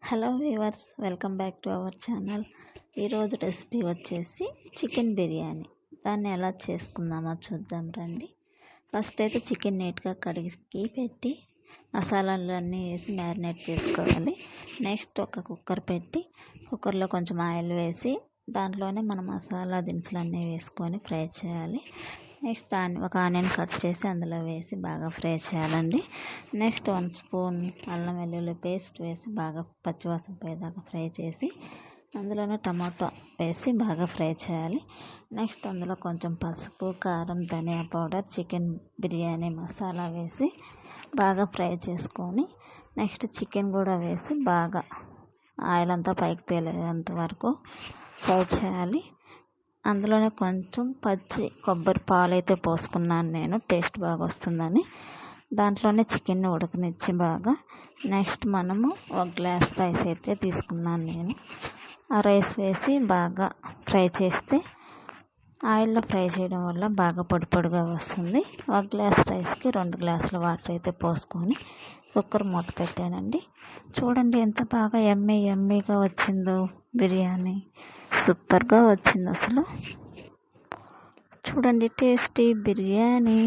Hello viewers, welcome back to our channel. ఈరోజు recipe వచ్చేసి chicken biryani. దాన్ని ఎలా చేసుకుందామో చూద్దాం రండి. ఫస్ట్ అయితే చికెన్ నీట్గా కడిగి పెట్టి మసాలాలు అన్నీ వేసి మ్యారినేట్ చేసుకోవాలి. నెక్స్ట్ ఒక కుక్కర్ పెట్టి కుక్కర్లో కొంచెం ఆయిల్ వేసి దాంట్లోనే మన మసాలా దినుసులు అన్నీ వేసుకొని ఫ్రై చేయాలి. నెక్స్ట్ ఒక ఆనియన్ కట్ చేసి అందులో వేసి బాగా ఫ్రై చేయాలండి. నెక్స్ట్ 1 స్పూన్ అల్లం వెల్లుల్లి పేస్ట్ వేసి బాగా పచ్చివాసన పోయేదాకా ఫ్రై చేసి అందులోనే టమాటో వేసి బాగా ఫ్రై చేయాలి. నెక్స్ట్ అందులో కొంచెం పసుపు, కారం, ధనియా పౌడర్, చికెన్ బిర్యానీ మసాలా వేసి బాగా ఫ్రై చేసుకొని నెక్స్ట్ చికెన్ కూడా వేసి బాగా ఆయిల్ అంతా పైకి తేలేంత వరకు ఫ్రై చేయాలి. అందులోనే కొంచెం పచ్చి కొబ్బరి పాలు అయితే పోసుకున్నాను నేను, టేస్ట్ బాగా వస్తుందని. దాంట్లోనే చికెన్ని ఉడకనిచ్చి బాగా నెక్స్ట్ మనము 1 గ్లాస్ రైస్ అయితే తీసుకున్నాను నేను. ఆ రైస్ వేసి బాగా ఫ్రై చేస్తే ఆయిల్లో ఫ్రై చేయడం వల్ల బాగా పొడి పొడిగా వస్తుంది. 1 గ్లాస్ రైస్కి 2 గ్లాసుల వాటర్ అయితే పోసుకొని కుక్కర్ మూత పెట్టానండి. చూడండి ఎంత బాగా యమ్మీగా వచ్చిందో బిర్యానీ. సూపర్గా వచ్చింది అసలు. చూడండి టేస్టీ బిర్యానీ.